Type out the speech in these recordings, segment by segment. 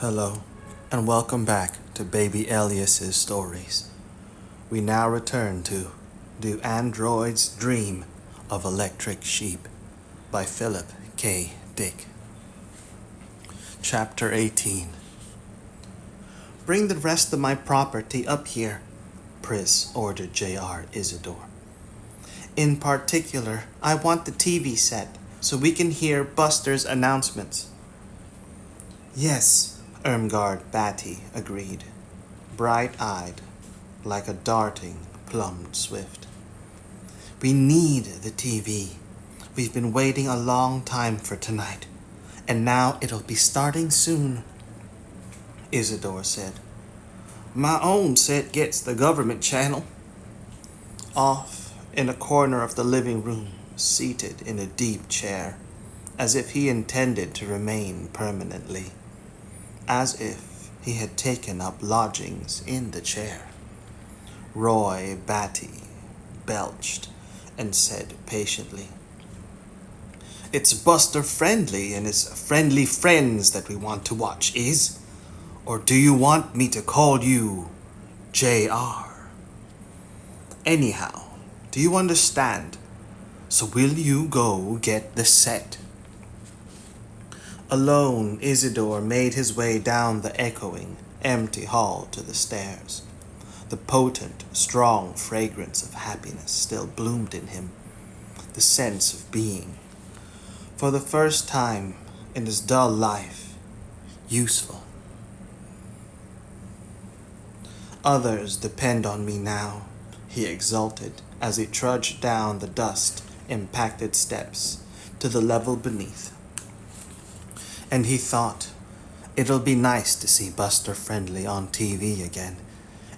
Hello, and welcome back to Baby Elias's stories. We now return to Do Androids Dream of Electric Sheep by Philip K. Dick. Chapter 18. Bring the rest of my property up here, Pris ordered J.R. Isidore. In particular, I want the TV set so we can hear Buster's announcements. Yes, Irmgard Batty agreed, bright-eyed, like a darting, plumbed swift. We need the TV. We've been waiting a long time for tonight, and now it'll be starting soon, Isidore said. My own set gets the government channel. Off in a corner of the living room, seated in a deep chair, as if he intended to remain permanently. As if he had taken up lodgings in the chair. Roy Batty belched and said patiently, It's Buster Friendly and his friendly friends that we want to watch, is? Or do you want me to call you J.R.? Anyhow, do you understand? So will you go get the set? Alone, Isidore made his way down the echoing, empty hall to the stairs. The potent, strong fragrance of happiness still bloomed in him, the sense of being, for the first time in his dull life, useful. Others depend on me now, he exulted as he trudged down the dust-impacted steps to the level beneath. And he thought, it'll be nice to see Buster Friendly on TV again,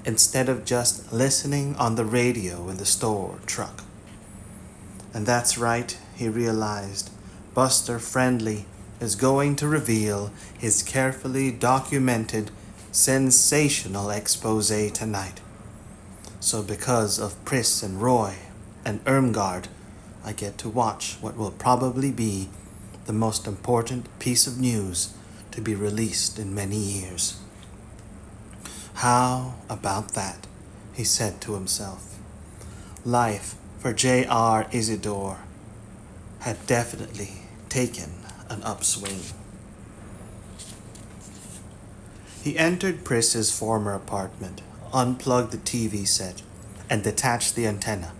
instead of just listening on the radio in the store truck. And that's right, he realized, Buster Friendly is going to reveal his carefully documented, sensational expose tonight. So because of Pris and Roy and Irmgard, I get to watch what will probably be the most important piece of news to be released in many years. How about that? He said to himself. Life for J.R. Isidore had definitely taken an upswing. He entered Pris's former apartment, unplugged the TV set, and detached the antenna.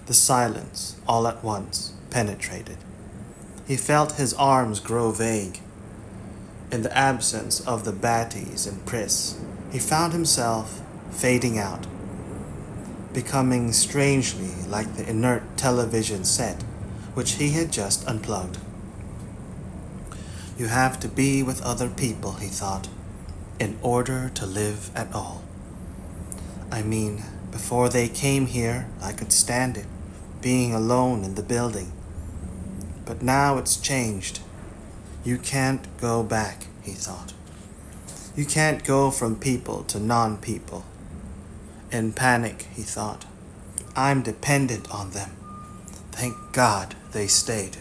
The silence, all at once, penetrated. He felt his arms grow vague. In the absence of the Batties and Pris, he found himself fading out, becoming strangely like the inert television set which he had just unplugged. You have to be with other people, he thought, in order to live at all. I mean, before they came here, I could stand it, being alone in the building. But now it's changed. You can't go back, he thought. You can't go from people to non-people. In panic, he thought, I'm dependent on them. Thank God they stayed.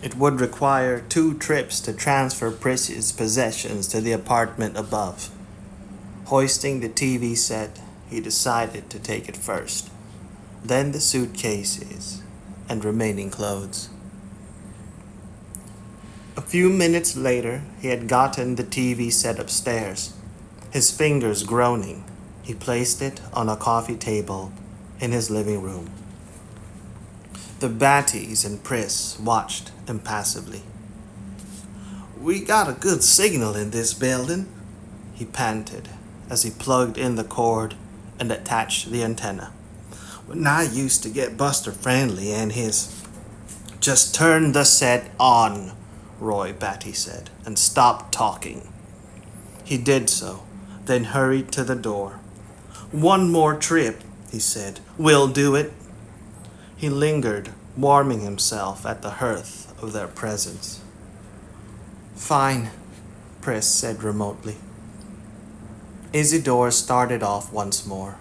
It would require 2 trips to transfer Pris's possessions to the apartment above. Hoisting the TV set, he decided to take it first, then the suitcases and remaining clothes. A few minutes later, he had gotten the TV set upstairs. His fingers groaning, he placed it on a coffee table in his living room. The Batties and Pris watched impassively. We got a good signal in this building, he panted as he plugged in the cord and attached the antenna. When I used to get Buster Friendly and his... Just turn the set on, Roy Batty said, and stop talking. He did so, then hurried to the door. One more trip, he said. We'll do it. He lingered, warming himself at the hearth of their presence. Fine, Pris said remotely. Isidore started off once more.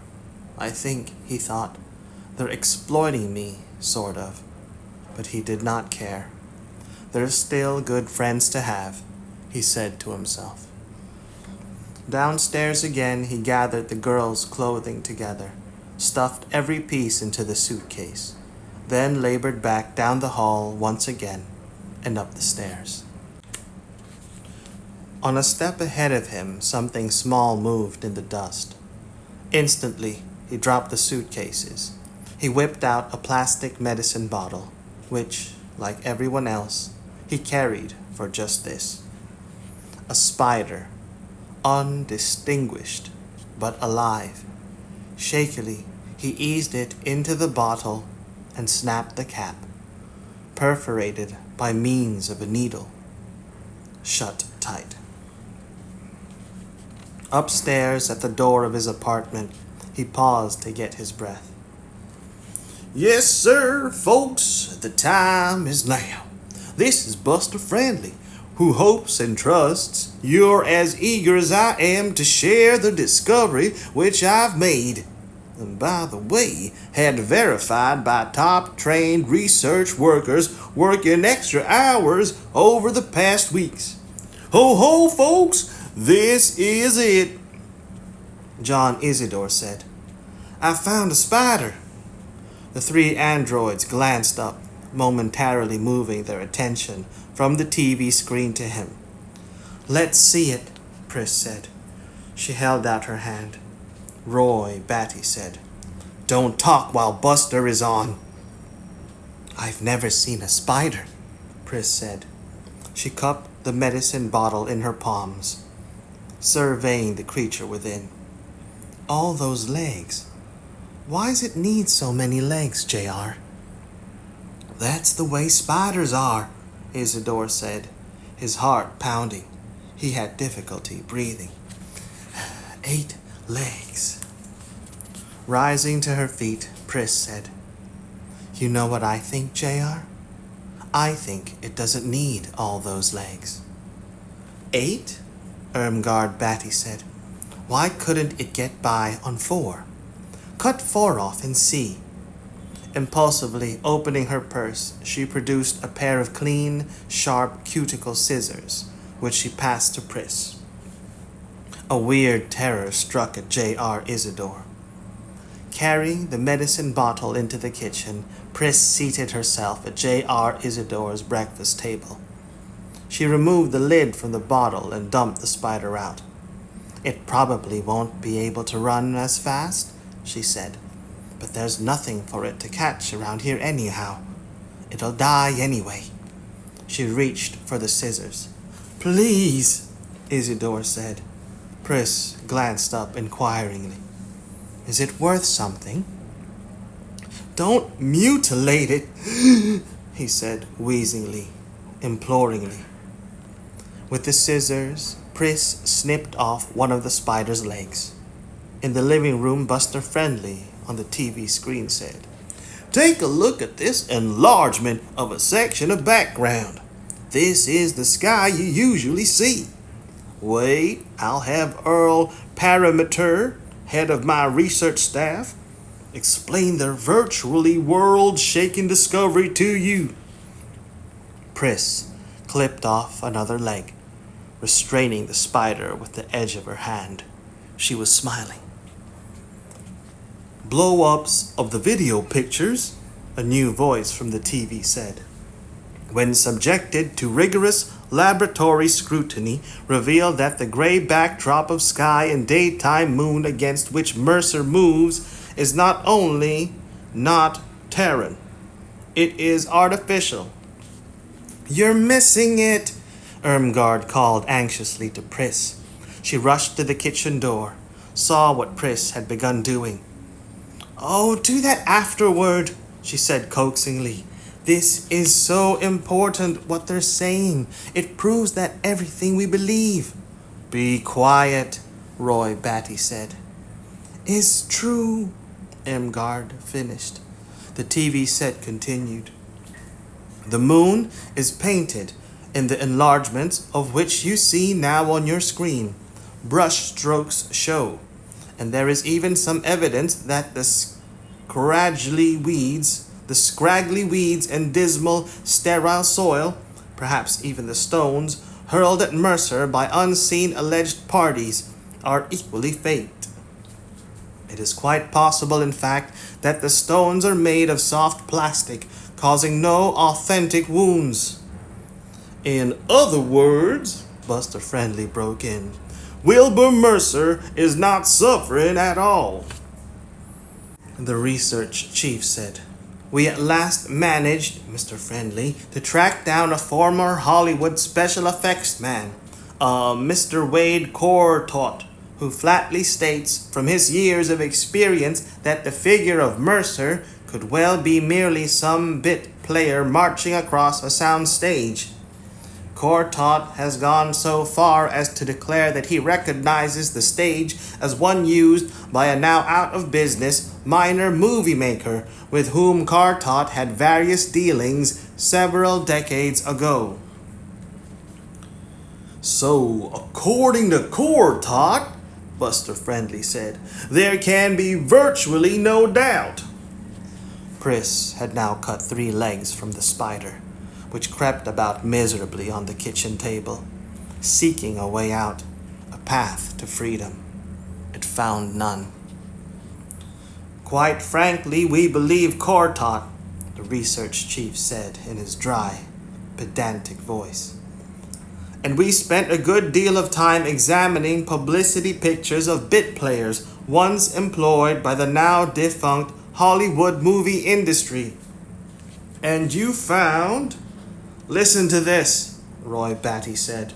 I think, he thought, they're exploiting me, sort of. But he did not care. They're still good friends to have, he said to himself. Downstairs again, he gathered the girls' clothing together, stuffed every piece into the suitcase, then labored back down the hall once again and up the stairs. On a step ahead of him, something small moved in the dust. Instantly, he dropped the suitcases. He whipped out a plastic medicine bottle, which, like everyone else, he carried for just this. A spider, undistinguished but alive. Shakily, he eased it into the bottle and snapped the cap, perforated by means of a needle. Shut tight. Upstairs at the door of his apartment, he paused to get his breath. Yes, sir, folks, the time is now. This is Buster Friendly, who hopes and trusts you're as eager as I am to share the discovery which I've made. And by the way, had verified by top-trained research workers working extra hours over the past weeks. Ho ho, folks, this is it, John Isidore said. I found a spider. The three androids glanced up, momentarily moving their attention from the TV screen to him. Let's see it, Pris said. She held out her hand. Roy Batty said, Don't talk while Buster is on. I've never seen a spider, Pris said. She cupped the medicine bottle in her palms, surveying the creature within. All those legs. Why's it need so many legs, JR? That's the way spiders are, Isidore said, his heart pounding. He had difficulty breathing. 8 legs. Rising to her feet, Pris said, You know what I think, JR? I think it doesn't need all those legs. 8? Irmgard Batty said. Why couldn't it get by on 4? Cut 4 off and see. Impulsively opening her purse, she produced a pair of clean, sharp cuticle scissors, which she passed to Pris. A weird terror struck at J.R. Isidore. Carrying the medicine bottle into the kitchen, Pris seated herself at J.R. Isidore's breakfast table. She removed the lid from the bottle and dumped the spider out. It probably won't be able to run as fast, she said, but there's nothing for it to catch around here anyhow. It'll die anyway. She reached for the scissors. Please, Isidore said. Pris glanced up inquiringly. Is it worth something? Don't mutilate it, he said wheezingly, imploringly. With the scissors, Pris snipped off one of the spider's legs. In the living room, Buster Friendly on the TV screen said, Take a look at this enlargement of a section of background. This is the sky you usually see. Wait, I'll have Earl Parameter, head of my research staff, explain their virtually world-shaking discovery to you. Pris clipped off another leg, restraining the spider with the edge of her hand. She was smiling. Blow-ups of the video pictures, a new voice from the TV said, when subjected to rigorous laboratory scrutiny, revealed that the gray backdrop of sky and daytime moon against which Mercer moves is not only not Terran, it is artificial. You're missing it, Irmgard called anxiously to Pris. She rushed to the kitchen door, saw what Pris had begun doing. Oh, do that afterward, she said coaxingly. This is so important, what they're saying. It proves that everything we believe. Be quiet, Roy Batty said. Is true, Irmgard finished. The TV set continued. The moon is painted in the enlargements of which you see now on your screen. Brush strokes show. And there is even some evidence that the scraggly weeds and dismal, sterile soil, perhaps even the stones, hurled at Mercer by unseen alleged parties, are equally faked. It is quite possible, in fact, that the stones are made of soft plastic, causing no authentic wounds. In other words, Buster Friendly broke in, Wilbur Mercer is not suffering at all. The research chief said, We at last managed, Mr. Friendly, to track down a former Hollywood special effects man, Mr. Wade Courtauld, who flatly states from his years of experience that the figure of Mercer could well be merely some bit player marching across a sound stage. Courtauld has gone so far as to declare that he recognizes the stage as one used by a now out-of-business minor movie maker with whom Courtauld had various dealings several decades ago. So, according to Courtauld, Buster Friendly said, there can be virtually no doubt. Pris had now cut 3 legs from the spider, which crept about miserably on the kitchen table, seeking a way out, a path to freedom. It found none. Quite frankly, we believe Courtauld, the research chief said in his dry, pedantic voice. And we spent a good deal of time examining publicity pictures of bit players once employed by the now defunct Hollywood movie industry. And you found... Listen to this, Roy Batty said.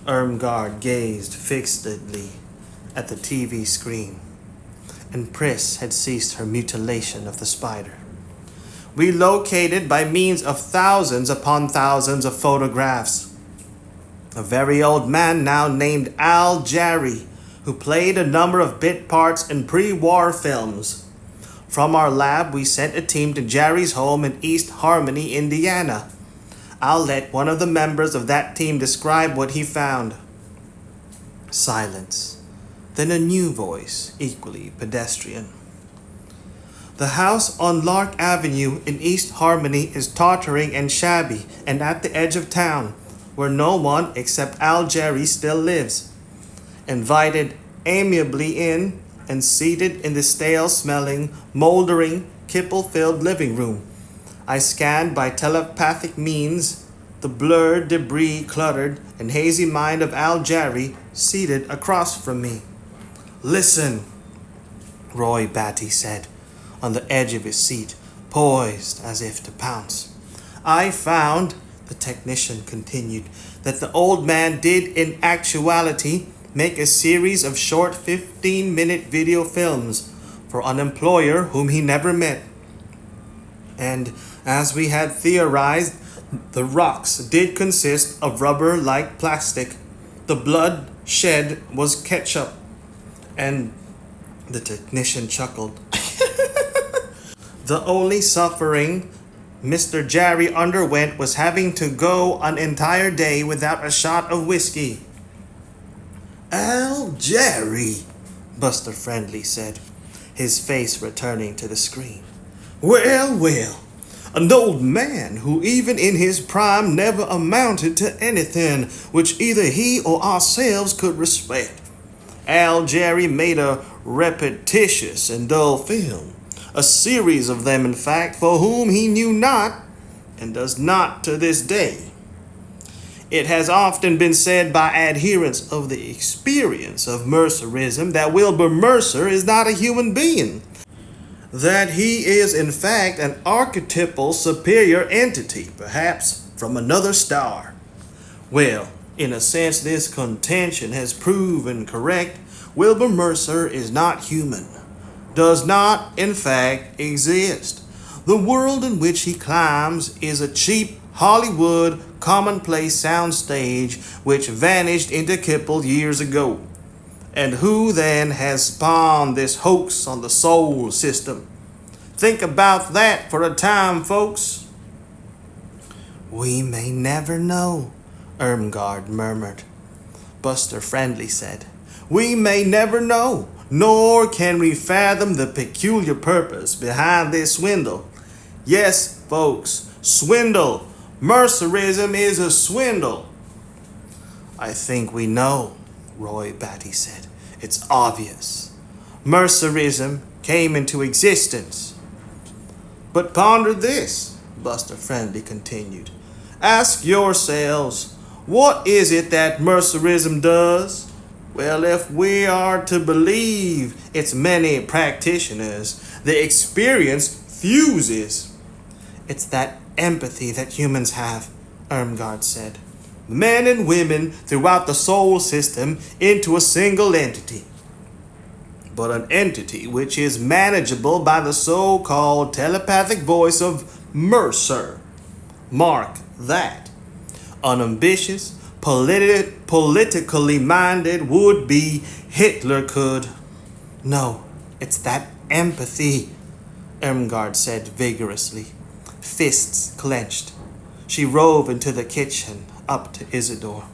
Irmgard gazed fixedly at the TV screen, and Pris had ceased her mutilation of the spider. We located by means of thousands upon thousands of photographs a very old man now named Al Jarry, who played a number of bit parts in pre-war films. From our lab, we sent a team to Jarry's home in East Harmony, Indiana. I'll let one of the members of that team describe what he found. Silence. Then a new voice, equally pedestrian. The house on Lark Avenue in East Harmony is tottering and shabby and at the edge of town, where no one except Al Jarry still lives. Invited amiably in and seated in the stale-smelling, moldering, kipple-filled living room, I scanned by telepathic means the blurred, debris-cluttered, and hazy mind of Al Jarry seated across from me. Listen, Roy Batty said, on the edge of his seat, poised as if to pounce. I found, the technician continued, that the old man did in actuality make a series of short 15-minute video films for an employer whom he never met. And as we had theorized, the rocks did consist of rubber-like plastic. The blood shed was ketchup. And the technician chuckled. The only suffering Mr. Jarry underwent was having to go an entire day without a shot of whiskey. Al Jarry, Buster Friendly said, his face returning to the screen. Well, well, an old man who even in his prime never amounted to anything which either he or ourselves could respect. Al Jarry made a repetitious and dull film, a series of them in fact, for whom he knew not, and does not to this day. It has often been said by adherents of the experience of Mercerism that Wilbur Mercer is not a human being, that he is in fact an archetypal superior entity, perhaps from another star. Well, in a sense this contention has proven correct. Wilbur Mercer is not human, does not in fact exist. The world in which he climbs is a cheap Hollywood commonplace soundstage which vanished into Kipple years ago. And who then has spawned this hoax on the solar system? Think about that for a time, folks. We may never know, Irmgard murmured. Buster Friendly said, We may never know, nor can we fathom the peculiar purpose behind this swindle. Yes, folks, swindle. Mercerism is a swindle. I think we know, Roy Batty said. It's obvious. Mercerism came into existence. But ponder this, Buster Friendly continued. Ask yourselves, what is it that mercerism does? Well, if we are to believe its many practitioners, the experience fuses. It's that empathy that humans have, Ermgard said. Men and women throughout the soul system into a single entity. But an entity which is manageable by the so-called telepathic voice of Mercer. Mark that. Unambitious, politically minded would-be Hitler could. No, it's that empathy, Ermgard said vigorously, fists clenched. She rove into the kitchen, up to Isidore.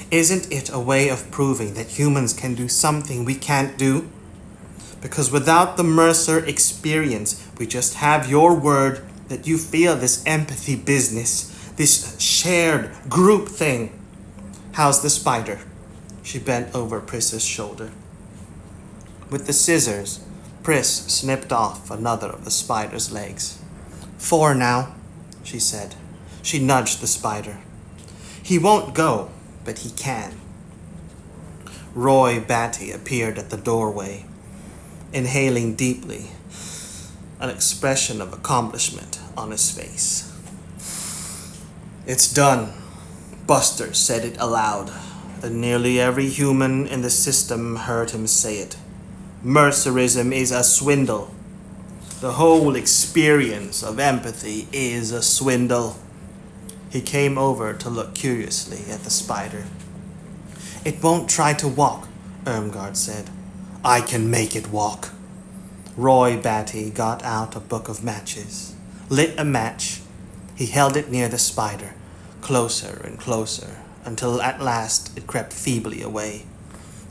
Isn't it a way of proving that humans can do something we can't do? Because without the Mercer experience, we just have your word that you feel this empathy business, this shared group thing. How's the spider? She bent over Pris's shoulder. With the scissors, Pris snipped off another of the spider's legs. 4 now, she said. She nudged the spider. He won't go, but he can. Roy Batty appeared at the doorway, inhaling deeply, an expression of accomplishment on his face. It's done, Buster said it aloud, and nearly every human in the system heard him say it. Mercerism is a swindle. The whole experience of empathy is a swindle. He came over to look curiously at the spider. It won't try to walk, Ermgard said. I can make it walk. Roy Batty got out a book of matches, lit a match. He held it near the spider, closer and closer, until at last it crept feebly away.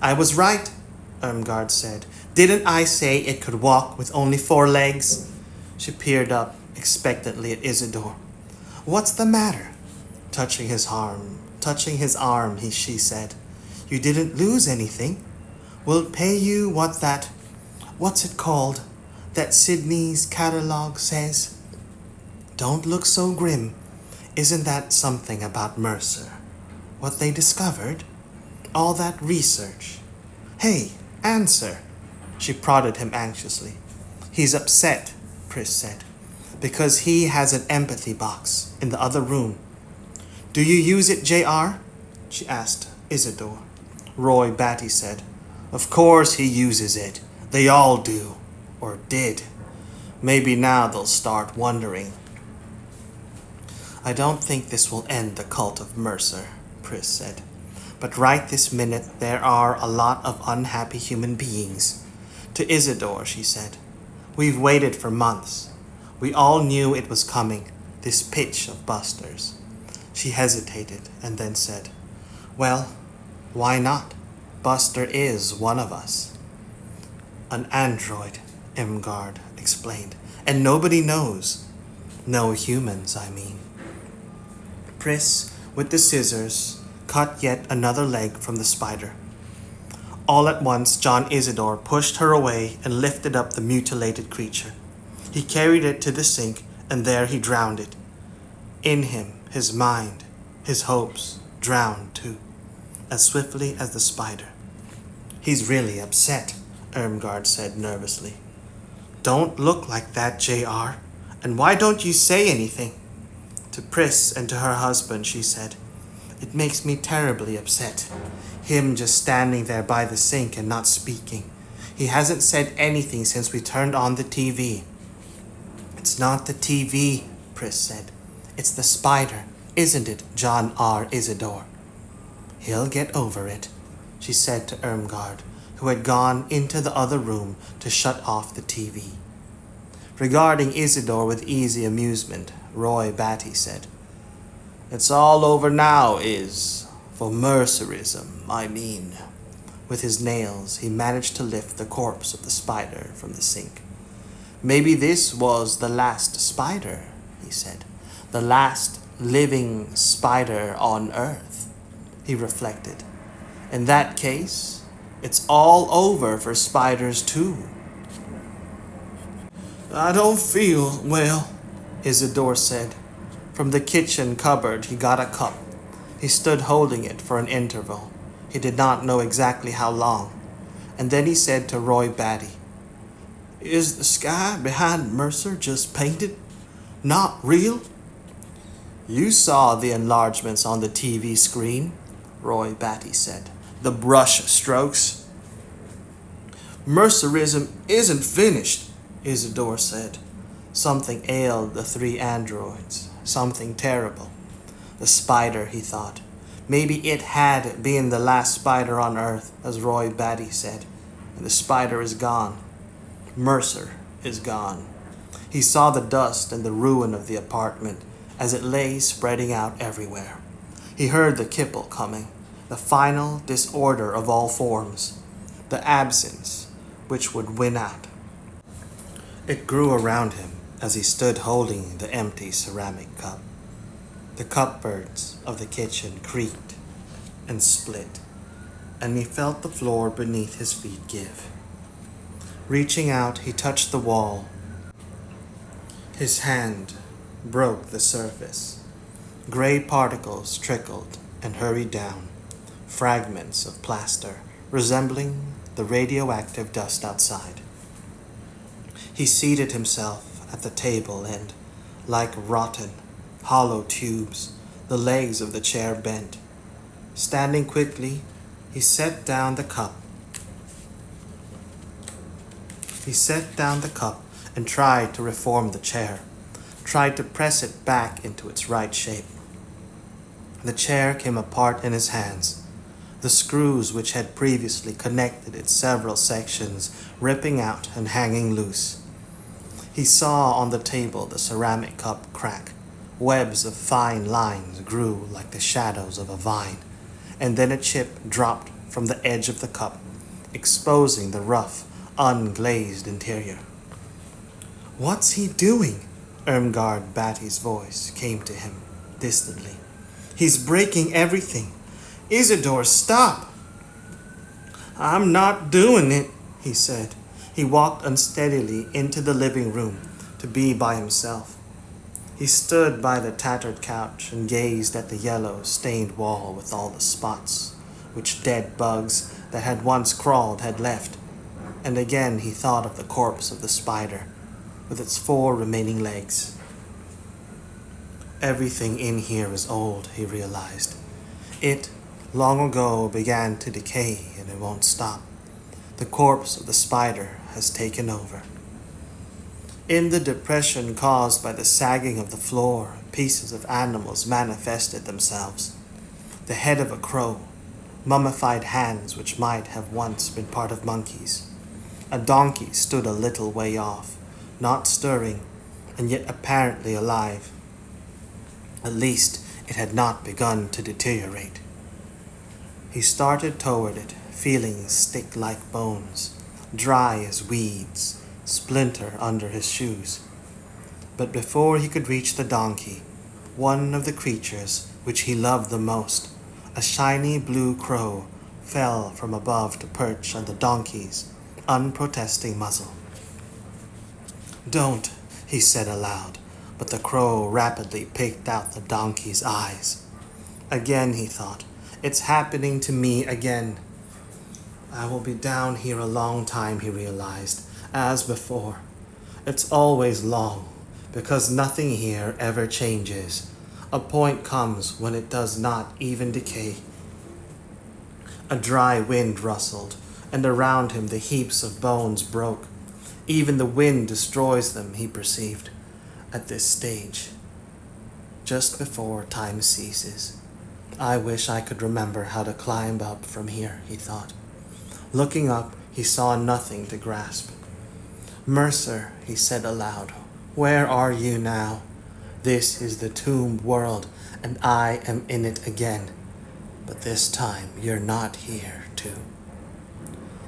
I was right, Ermgard said. Didn't I say it could walk with only 4 legs? She peered up expectantly at Isidore. What's the matter? Touching his arm, she said. You didn't lose anything. We'll pay you what's it called? That Sydney's catalog says. Don't look so grim. Isn't that something about Mercer? What they discovered? All that research. Hey, answer. She prodded him anxiously. He's upset, Pris said, because he has an empathy box in the other room. Do you use it, JR? She asked Isidore. Roy Batty said, Of course he uses it. They all do. Or did. Maybe now they'll start wondering. I don't think this will end the cult of Mercer, Pris said. But right this minute there are a lot of unhappy human beings. To Isidore, she said, We've waited for months. We all knew it was coming, this pitch of Buster's. She hesitated and then said, Well, why not? Buster is one of us. An android, Imgard explained, and nobody knows. No humans, I mean. Pris, with the scissors, cut yet another leg from the spider. All at once, John Isidore pushed her away and lifted up the mutilated creature. He carried it to the sink, and there he drowned it. In him, his mind, his hopes, drowned too, as swiftly as the spider. He's really upset, Ermgard said nervously. Don't look like that, JR. And why don't you say anything? To Pris and to her husband, she said, It makes me terribly upset. Him just standing there by the sink and not speaking. He hasn't said anything since we turned on the TV. It's not the TV, Pris said. It's the spider, isn't it, John R. Isidore? He'll get over it, she said to Ermgard, who had gone into the other room to shut off the TV. Regarding Isidore with easy amusement, Roy Batty said, It's all over now, for Mercerism, I mean. With his nails, he managed to lift the corpse of the spider from the sink. Maybe this was the last spider, he said. The last living spider on Earth. he reflected. In that case, it's all over for spiders too. I don't feel well, Isidore said. From the kitchen cupboard he got a cup. He stood holding it for an interval. He did not know exactly how long. And then he said to Roy Batty, Is the sky behind Mercer just painted? Not real? You saw the enlargements on the TV screen, Roy Batty said. The brush strokes. Mercerism isn't finished, Isidore said. Something ailed the three androids. Something terrible. The spider, he thought. Maybe it had been the last spider on Earth, as Roy Batty said. And the spider is gone. Mercer is gone. He saw the dust and the ruin of the apartment as it lay spreading out everywhere. He heard the kipple coming, the final disorder of all forms, the absence which would win out. It grew around him as he stood holding the empty ceramic cup. The cupboards of the kitchen creaked and split, and he felt the floor beneath his feet give. Reaching out, he touched the wall. His hand broke the surface. Gray particles trickled and hurried down, fragments of plaster resembling the radioactive dust outside. He seated himself at the table and, like rotten, hollow tubes, the legs of the chair bent. Standing quickly, he set down the cup. And tried to reform the chair, tried to press it back into its right shape. The chair came apart in his hands, the screws which had previously connected its several sections ripping out and hanging loose. He saw on the table the ceramic cup crack. Webs of fine lines grew like the shadows of a vine, and then a chip dropped from the edge of the cup, exposing the rough, unglazed interior. What's he doing? Irmgard Batty's voice came to him distantly. He's breaking everything. Isidore, stop! I'm not doing it, he said. He walked unsteadily into the living room to be by himself. He stood by the tattered couch and gazed at the yellow, stained wall with all the spots which dead bugs that had once crawled had left. And again he thought of the corpse of the spider with its 4 remaining legs. Everything in here is old, he realized. It, long ago, began to decay and it won't stop. The corpse of the spider has taken over. In the depression caused by the sagging of the floor, pieces of animals manifested themselves. The head of a crow, mummified hands which might have once been part of monkeys. A donkey stood a little way off, not stirring, and yet apparently alive. At least it had not begun to deteriorate. He started toward it, feeling stick-like bones, dry as weeds, splinter under his shoes. But before he could reach the donkey, one of the creatures which he loved the most, a shiny blue crow, fell from above to perch on the donkey's unprotesting muzzle. Don't, he said aloud, but the crow rapidly picked out the donkey's eyes. Again, he thought, it's happening to me again. I will be down here a long time, he realized, as before. It's always long, because nothing here ever changes. A point comes when it does not even decay. A dry wind rustled, and around him the heaps of bones broke. Even the wind destroys them, he perceived, at this stage, just before time ceases. I wish I could remember how to climb up from here, he thought. Looking up, he saw nothing to grasp. Mercer, he said aloud, where are you now? This is the tomb world, and I am in it again. But this time, you're not here, too.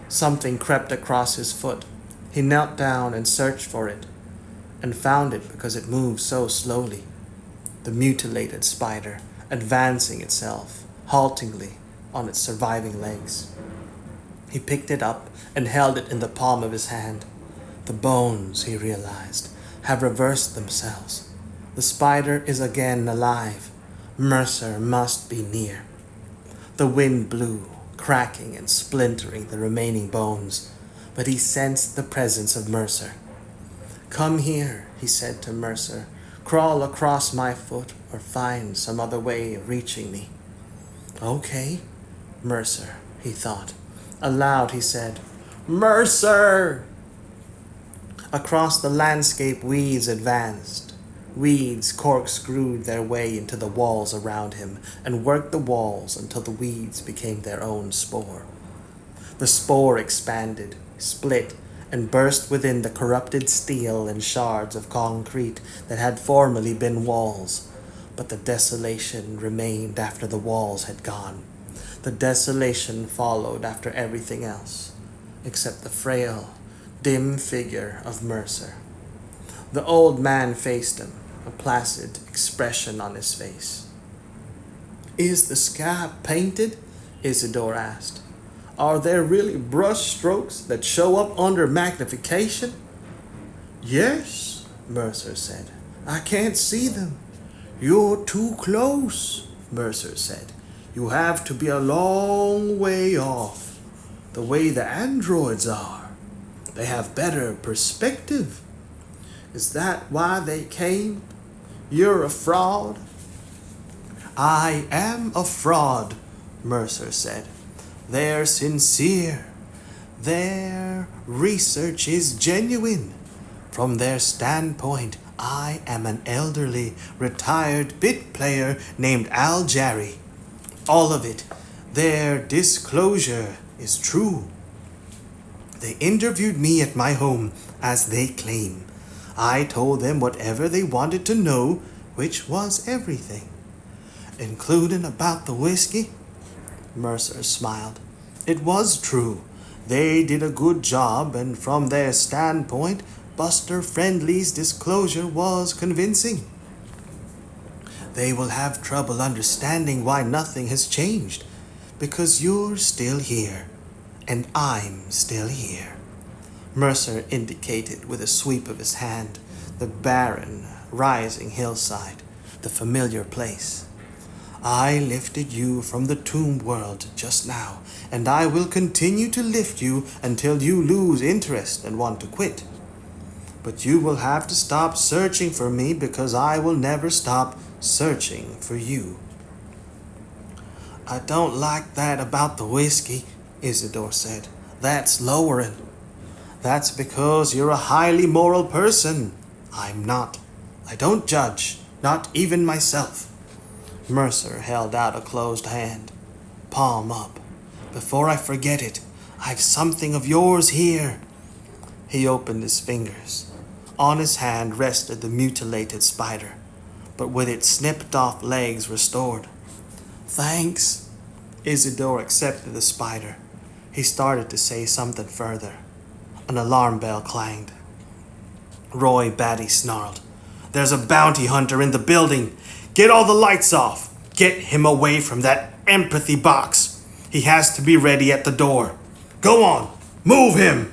Something crept across his foot. He knelt down and searched for it, and found it because it moved so slowly. The mutilated spider, advancing itself, haltingly on its surviving legs. He picked it up and held it in the palm of his hand. The bones, he realized, have reversed themselves. The spider is again alive. Mercer must be near. The wind blew, cracking and splintering the remaining bones, but he sensed the presence of Mercer. "Come here," he said to Mercer. "Crawl across my foot or find some other way of reaching me." "Okay, Mercer," he thought. Aloud he said, "Mercer!" Across the landscape weeds advanced. Weeds corkscrewed their way into the walls around him and worked the walls until the weeds became their own spore. The spore expanded, split, and burst within the corrupted steel and shards of concrete that had formerly been walls. But the desolation remained after the walls had gone. The desolation followed after everything else, except the frail, dim figure of Mercer. The old man faced him, a placid expression on his face. "Is the sky painted?" Isidore asked. "Are there really brush strokes that show up under magnification?" "Yes," Mercer said. "I can't see them." "You're too close," Mercer said. "You have to be a long way off, the way the androids are. They have better perspective." "Is that why they came? You're a fraud." "I am a fraud," Mercer said. "They're sincere. Their research is genuine. From their standpoint, I am an elderly, retired bit player named Al Jarry. All of it. Their disclosure is true. They interviewed me at my home, as they claim. I told them whatever they wanted to know, which was everything. Including about the whiskey." Mercer smiled. "It was true. They did a good job, and from their standpoint, Buster Friendly's disclosure was convincing. They will have trouble understanding why nothing has changed, because you're still here, and I'm still here." Mercer indicated with a sweep of his hand the barren, rising hillside, the familiar place. "I lifted you from the tomb world just now, and I will continue to lift you until you lose interest and want to quit. But you will have to stop searching for me because I will never stop searching for you." "I don't like that about the whiskey," Isidore said. "That's lowering." "That's because you're a highly moral person. I'm not. I don't judge, not even myself." Mercer held out a closed hand, palm up. "Before I forget it, I've something of yours here." He opened his fingers. On his hand rested the mutilated spider, but with its snipped-off legs restored. "Thanks." Isidore accepted the spider. He started to say something further. An alarm bell clanged. Roy Batty snarled, "There's a bounty hunter in the building. Get all the lights off. Get him away from that empathy box. He has to be ready at the door. Go on, move him."